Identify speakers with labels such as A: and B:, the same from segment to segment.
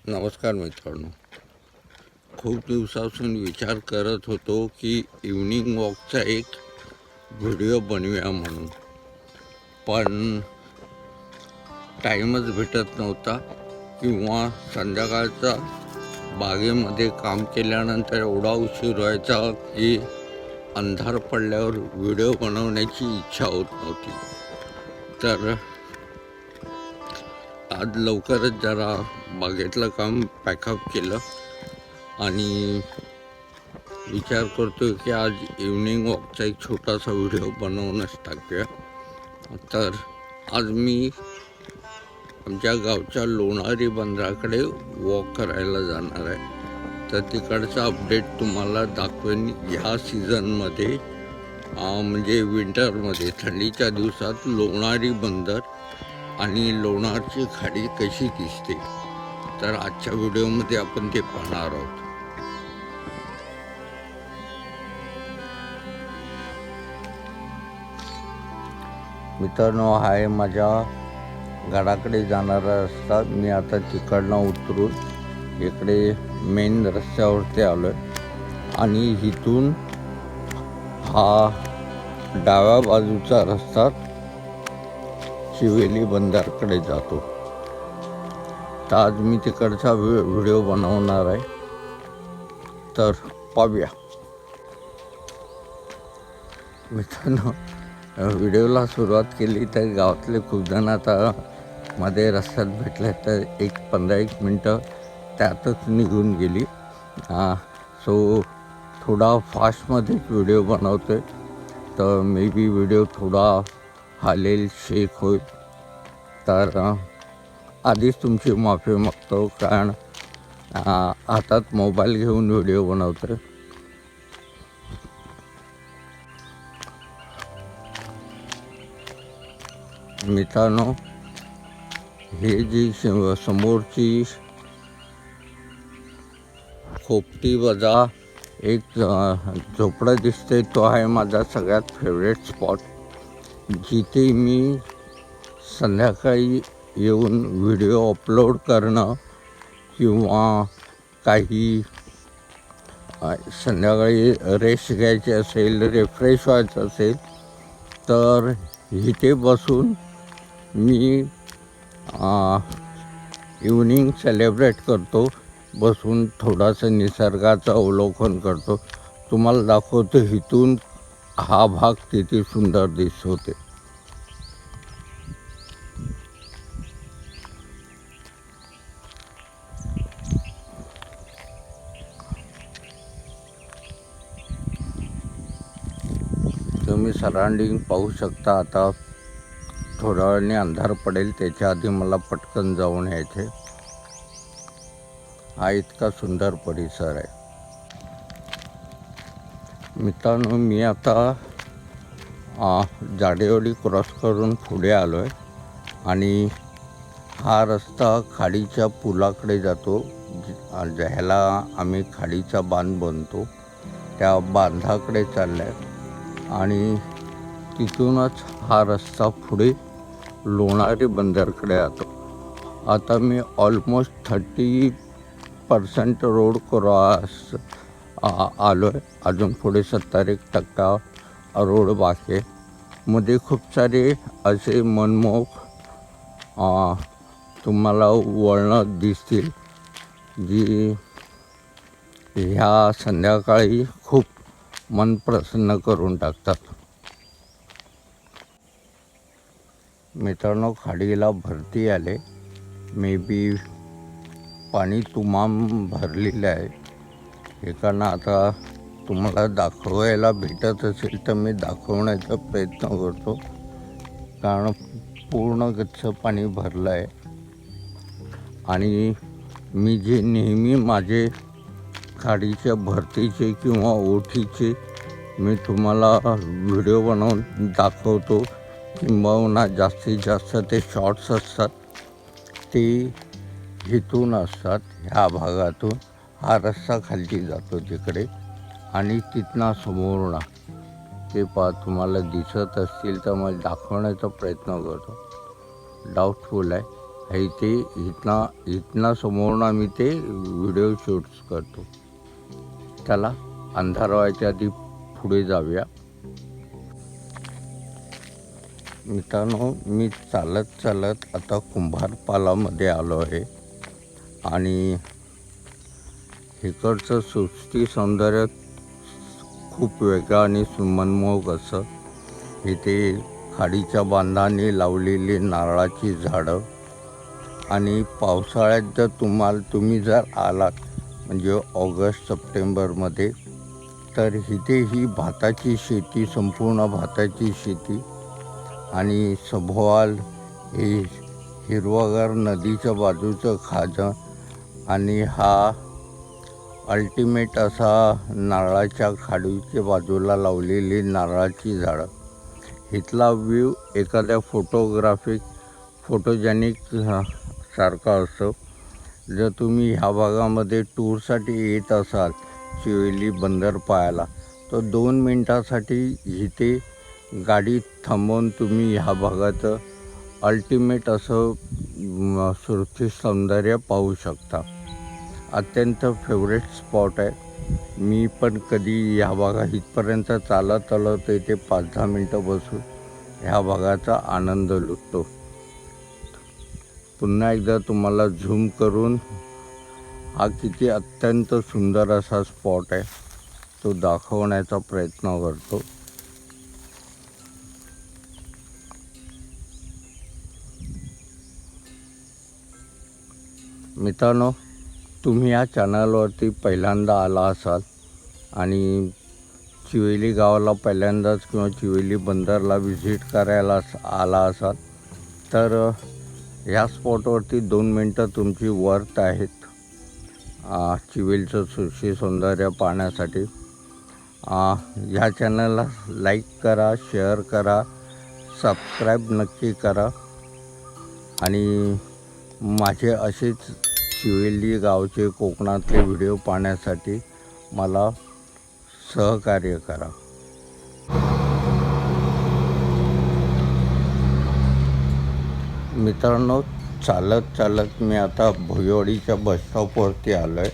A: नमस्कार मित्रांनो. खूप दिवसापासून विचार करत होतो की इव्हनिंग वॉकचा एक व्हिडिओ बनवूया म्हणून, पण टाईमच भेटत नव्हता किंवा संध्याकाळचा बागेमध्ये काम केल्यानंतर एवढा उशीर व्हायचा की अंधार पडल्यावर व्हिडिओ बनवण्याची इच्छा होत नव्हती. तर आज लवकरच जरा बागेतलं काम पॅकअप केलं आणि विचार करतोय की आज इव्हनिंग वॉकचा एक छोटासा व्हिडिओ बनवूनच टाकूया. तर आज मी आमच्या गावच्या लोणारी बंदराकडे वॉक करायला जाणार आहे. तर तिकडचा अपडेट तुम्हाला दाखवेन. ह्या सीझनमध्ये म्हणजे विंटरमध्ये, थंडीच्या दिवसात लोणारी बंदर आणि लोणारची खाडी कशी दिसते, तर आजच्या व्हिडिओमध्ये आपण ते पाहणार आहोत. मित्रांनो, हा आहे माझ्या गडाकडे जाणारा रस्ता. मी आता तिकडनं उतरून इकडे मेन रस्त्यावरती आलो आहे आणि इथून हा डाव्या बाजूचा रस्ता शिवेली बंदरकडे जातो. तर आज मी तिकडचा व्हिडिओ बनवणार आहे, तर पाहूया. मित्रांनो, व्हिडिओला सुरुवात केली तर गावातले खूप जण आता मध्ये रस्त्यात भेटले, तर 15-1 मिनटं त्यातच निघून गेली. सो थोडा फास्टमध्येच व्हिडिओ बनवतो आहे, तर मे बी व्हिडिओ थोडा हालेल, शेक होईल. तर आधीच तुमची माफी मागतो, कारण हातात मोबाईल घेऊन व्हिडिओ बनवतो. मित्रांनो, हे जी समोरची खोपटी वजा एक झोपडं दिसते, तो आहे माझा सगळ्यात फेवरेट स्पॉट, जिथे मी संध्याकाळी येऊन व्हिडिओ अपलोड करणं किंवा काही संध्याकाळी रेस्ट घ्यायची असेल, रिफ्रेश व्हायचं असेल, तर इथे बसून मी इव्हनिंग सेलिब्रेट करतो. बसून थोडासा निसर्गाचं अवलोकन करतो. तुम्हाला दाखवतो इथून हा भाग किती सुंदर दिसत होते. तुम्ही सराउंडिंग पाहू शकता. आता थोड्या वेळाने अंधार पडेल, त्याच्या आधी मला पटकन जाऊन यायचे. हा इतका सुंदर परिसर आहे. मित्रांनो, मी आता जाडेवाडी क्रॉस करून पुढे आलो आहे आणि हा रस्ता खाडीच्या पुलाकडे जातो, ह्याला आम्ही खाडीचा बांध बनतो, त्या बांधाकडे चालला आहे. आणि तिथूनच हा रस्ता पुढे लोणारी बंदरकडे जातो. आता मी ऑलमोस्ट 30% रोड क्रॉस आलो आहे. अजून पुढे 70% रोड बाकी आहे. मध्ये खूप सारे असे मनमोहक तुम्हाला वळणं दिसतील, जी ह्या संध्याकाळी खूप मन प्रसन्न करून टाकतात. मित्रांनो, खाडीला भरती आले. मे बी पाणी तुमाम भरलेलं आहे. हे कारण आता तुम्हाला दाखवायला भेटत असेल तर मी दाखवण्याचा प्रयत्न करतो, कारण पूर्ण गच्च पाणी भरलं आहे. आणि मी जे नेहमी माझे खाडीच्या भरतीचे किंवा ओठीचे मी तुम्हाला व्हिडिओ बनवून दाखवतो, किंबहुना जास्तीत जास्त ते शॉर्ट्स असतात, ते इथून असतात. ह्या भागातून हा रस्ता खालची जातो तिकडे, आणि तिथनं समोरून ते तुम्हाला दिसत असतील तर मला दाखवण्याचा प्रयत्न करतो. डाऊटफुल आहे. इथे इथना समोरून आम्ही ते व्हिडिओ शूट्स करतो. चला अंधार व्हायच्या आधी पुढे जाऊया. मित्रांनो, मी चालत आता कुंभारपालामध्ये आलो आहे आणि इकडचं सृष्टी सौंदर्य खूप वेगळं आणि मनमोहक असं. इथे खाडीच्या बांधाने लावलेली नारळाची झाडं आणि पावसाळ्यात जर तुम्ही जर आलात म्हणजे ऑगस्ट सप्टेंबरमध्ये तर इथे ही भाताची शेती, संपूर्ण भाताची शेती आणि सभोवाल हे हिरवगार नदीच्या बाजूचं खाजं आणि हा अल्टिमेट असा नारळाच्या खाडीच्या बाजूला लावलेली नारळाची झाडं. इथला व्ह्यू एखाद्या फोटोजेनिक सारखा असतो. जर तुम्ही ह्या भागामध्ये टूरसाठी येत असाल चिवेली बंदर पाहायला तर 2 मिनटासाठी इथे गाडी थांबवून तुम्ही ह्या भागाचं अल्टिमेट असं सृष्टी सौंदर्य पाहू शकता. अत्यंत फेवरेट स्पॉट आहे. मी पण कधी ह्या भागात इथपर्यंत चालत आलो तर इथे 5-10 मिनटं बसून ह्या भागाचा आनंद लुटतो. पुन्हा एकदा तुम्हाला झूम करून हा किती अत्यंत सुंदर असा स्पॉट आहे तो दाखवण्याचा प्रयत्न करतो. मित्रांनो, तुम्ही या चॅनलवरती पहिल्यांदा आला असाल आणि चिवेली गावाला पहिल्यांदाच किंवा चिवेली बंदरला व्हिजिट करायला आला असाल तर ह्या स्पॉटवरती 2 मिनटं तुमची वर्थ आहेत चिवेलीचं सृष्टी सौंदर्य पाहण्यासाठी. ह्या चॅनलला लाईक करा, शेअर करा, सबस्क्राईब नक्की करा आणि माझे असेच चिवेली गावचे कोकणातले व्हिडिओ पाहण्यासाठी मला सहकार्य करा. मित्रांनो, चालत मी आता भोईवाडीच्या बसस्टॉपवरती आलो आहे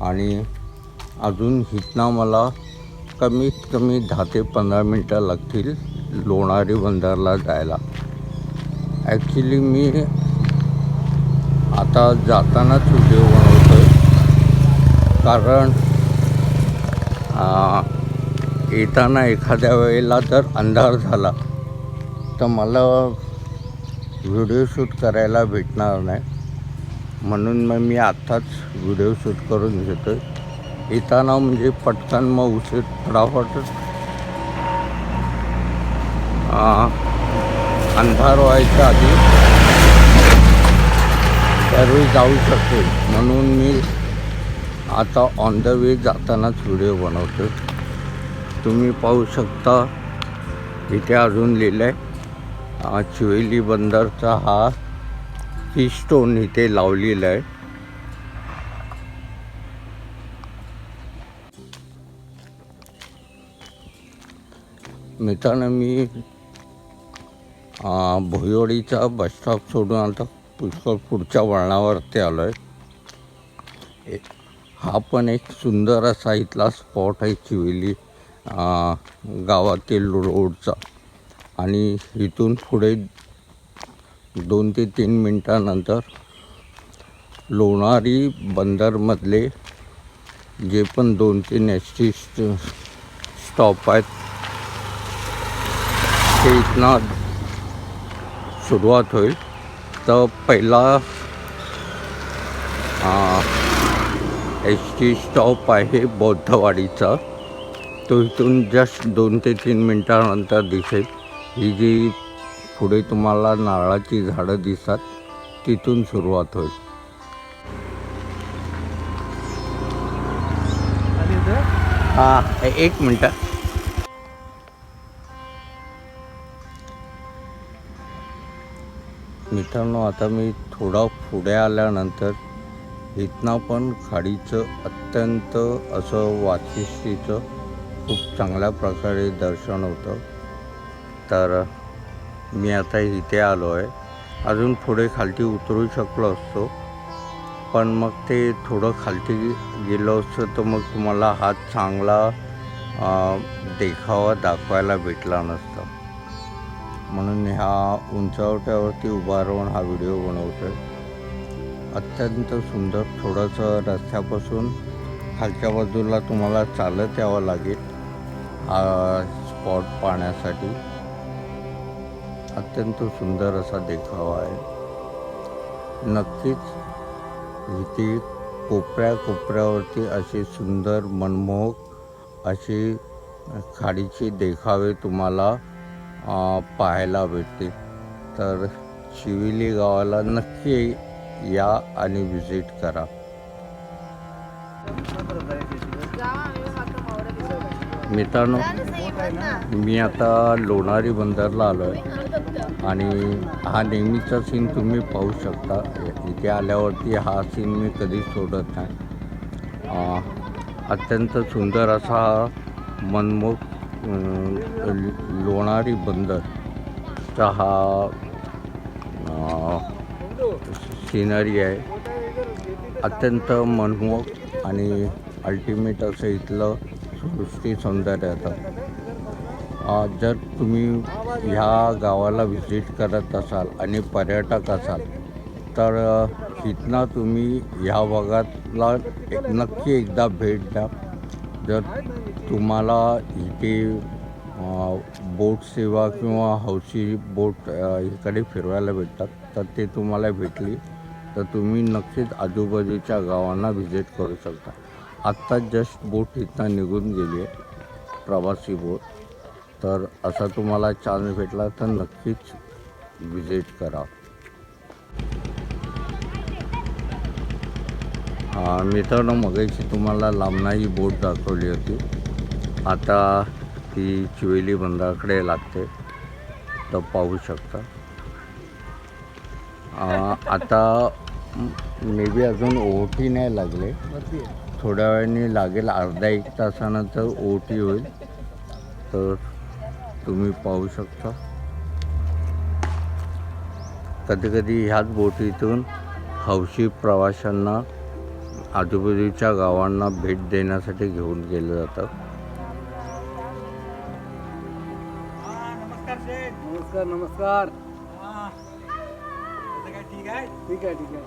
A: आणि अजून इथनं मला कमीत कमी 10 ते 15 मिनटं लागतील लोणारी बंदरला जायला. ॲक्च्युली मी आता जातानाच व्हिडिओ बनवतो आहे कारण येताना एखाद्या वेळेला जर अंधार झाला तर मला व्हिडिओ शूट करायला भेटणार नाही. म्हणून मग मी आत्ताच व्हिडिओ शूट करून घेतो आहे. येताना म्हणजे पटकन मग उशीर फटाफट अंधार व्हायच्या आधी त्यावेळी जाऊ शकतो. म्हणून मी आता ऑन द वे जातानाच व्हिडिओ बनवतो. तुम्ही पाहू शकता इथे अजून लिहिलं आहे चिवेली बंदरचा हा कीस्टोन इथे लावलेला आहे. मित्रांनो, मी भोईवाडीचा बसस्टॉप सोडून आता पुष्कळ पुढच्या वळणावरती आलो आहे. हा पण एक सुंदर असा इथला स्पॉट आहे चिवेली गावातील रोडचा आणि इथून पुढे 2 ते 3 मिनटानंतर लोणारी बंदरमधले जे पण 2-3 एस-टी स्टॉप आहेत ते इथनं सुरुवात होईल. तर पहिला एस-टी स्टॉप आहे बौद्धवाडीचा. तो इथून जस्ट 2 ते 3 मिनटानंतर दिसेल. ही जी पुढे तुम्हाला नारळाची झाडं दिसतात तिथून सुरुवात होईल. एक मिनटं. मित्रांनो, आता मी थोडा पुढे आल्यानंतर इथनं पण खाडीचं अत्यंत असं वाचिष्ठीचं खूप चांगल्या प्रकारे दर्शन होतं. तर मी आता इथे आलो आहे अजून पुढे खालती उतरू शकलो असतो, पण मग ते थोडं खालती गेलो असतं तर मग तुम्हाला हा चांगला देखावा दाखवायला भेटला नसता. म्हणून ह्या उंचावट्यावरती उभा राहून हा व्हिडिओ बनवतो आहे. अत्यंत सुंदर. थोडंसं रस्त्यापासून खालच्या बाजूला तुम्हाला चालत यावं लागेल हा स्पॉट पाहण्यासाठी. अत्यंत सुंदर असा देखावा आहे. नक्कीच इथे कोपऱ्यावरती असे सुंदर मनमोहक असे खाडीचे देखावे तुम्हाला पाहायला भेटतील. तर चिविली गावाला नक्की या आणि व्हिजिट करा. मित्रांनो, मी आता लोणारी बंदरला आलो आहे आणि हा नेहमीचा सीन तुम्ही पाहू शकता. इथे आल्यावरती हा सीन मी कधीच सोडत नाही. अत्यंत सुंदर असा मनमोहक लोणारी बंदरचा हा सिनरी आहे. अत्यंत मनमोहक आणि अल्टिमेट असं इथलं सृष्टी सौंदर्य येतं. जर तुम्ही ह्या गावाला व्हिजिट करत असाल आणि पर्यटक असाल तर इथनं तुम्ही ह्या भागातला नक्की एकदा भेट द्या. जर तुम्हाला इथे बोट सेवा किंवा हौशी बोट इकडे फिरवायला भेटतात तर ते तुम्हाला भेटली तर तुम्ही नक्कीच आजूबाजूच्या गावांना व्हिजिट करू शकता. आत्ता जस्ट बोट इथनं निघून गेली आहे, प्रवासी बोट. तर असा तुम्हाला चान्स भेटला तर नक्कीच व्हिजिट करा. मित्रांनो, मगाशी तुम्हाला लांबनाई बोट दाखवली होती. आता ती चिवेली बंदराकडे लागते तर पाहू शकता. आता मे बी अजून ओहोटी नाही लागले, थोड्या वेळाने लागेल. अर्धा एक तासानंतर ओहोटी होईल. तर तुम्ही पाहू शकता. कधीकधी ह्याच बोटीतून हौशी प्रवाशांना आजूबाजूच्या गावांना भेट देण्यासाठी घेऊन गेलं जातं.
B: नमस्कार नमस्कार. ठीक आहे ठीक आहे ठीक आहे.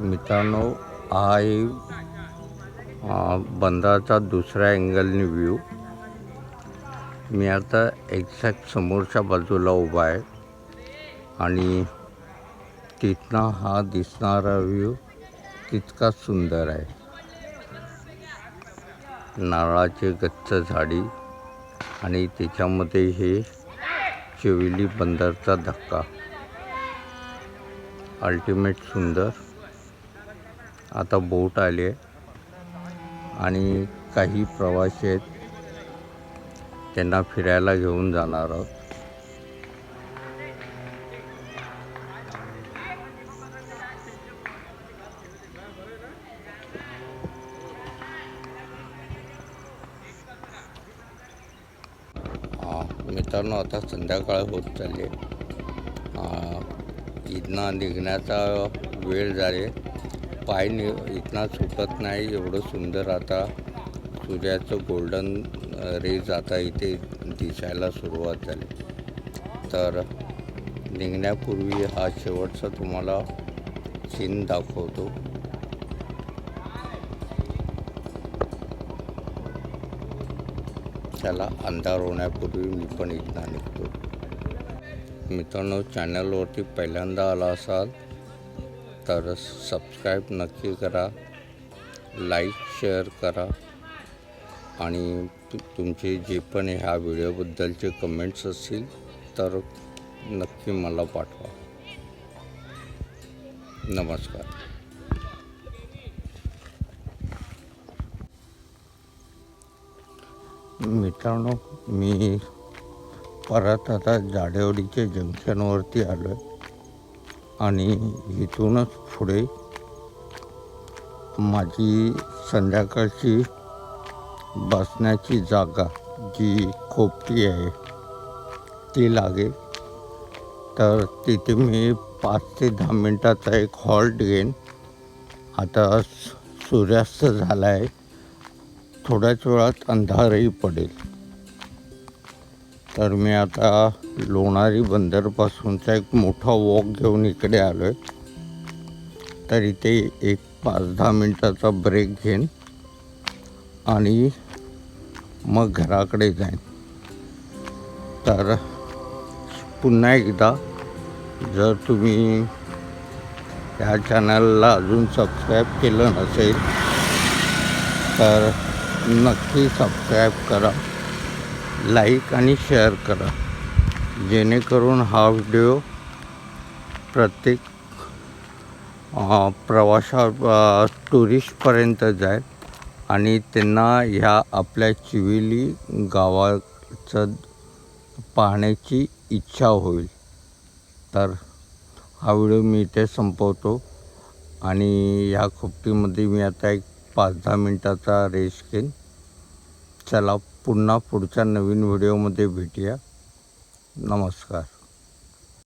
A: मित्रांनो, हा आहे बंदराचा दुसऱ्या अँगलनी व्ह्यू. मी आता एक्झॅक्ट समोरच्या बाजूला उभा आहे आणि तिथनं हा दिसणारा व्ह्यू तितकाच सुंदर आहे. नारळाचे गच्च झाडी आणि त्याच्यामध्ये हे चिविली बंदरचा धक्का. अल्टिमेट सुंदर. आता बोट आली आहे आणि काही प्रवासी आहेत, त्यांना फिरायला घेऊन जाणार आहोत. मित्रांनो, आता संध्याकाळ होत चालली आहे. इथनं निघण्याचा वेळ झाले. पाय इथनं सुटत नाही, एवढं सुंदर आता सूर्याचं गोल्डन रेज आता इथे दिसायला सुरुवात झाली. तर निघण्यापूर्वी हा शेवटचा तुम्हाला सीन दाखवतो. त्याला अंधार होण्यापूर्वी मी पण इथनं निघतो. मित्रांनो, चॅनलवरती पहिल्यांदा आला असाल तर सबस्क्राईब नक्की करा, लाईक शेअर करा आणि तुमचे जे पण ह्या व्हिडिओबद्दलचे कमेंट्स असतील तर नक्की मला पाठवा. नमस्कार. मित्रांनो, मी परत आता जाडेवाडीच्या जंक्शनवरती आलो आहे आणि इथूनच पुढे माझी संध्याकाळची बसण्याची जागा जी खोपटी आहे ती लागेल. तर तिथे मी 5 ते 10 मिनटाचा एक हॉल्ट घेईन. आता सूर्यास्त झाला आहे, थोड्याच वेळात अंधारही पडेल. तर मी आता लोणारी बंदरपासूनचा एक मोठा वॉक घेऊन इकडे आलो आहे. तर इथे एक 5-10 मिनटाचा ब्रेक घेईन आणि मग घराकडे जाईन. तर पुन्हा एकदा जर तुम्ही या चॅनलला अजून सबस्क्राईब केलं नसेल तर नक्की सबस्क्राईब करा, लाईक आणि शेअर करा, जेणेकरून हा व्हिडिओ प्रत्येक टुरिस्टपर्यंत जाईल आणि त्यांना ह्या आपल्या चिविली गावाचं पाहण्याची इच्छा होईल. तर हा व्हिडिओ मी इथे संपवतो आणि ह्या खोपटीमध्ये मी आता एक 5-10 मिनटाचा रेस्ट घेईन. चला, पुन्हा पुढच्या नवीन व्हिडिओमध्ये भेटूया. नमस्कार.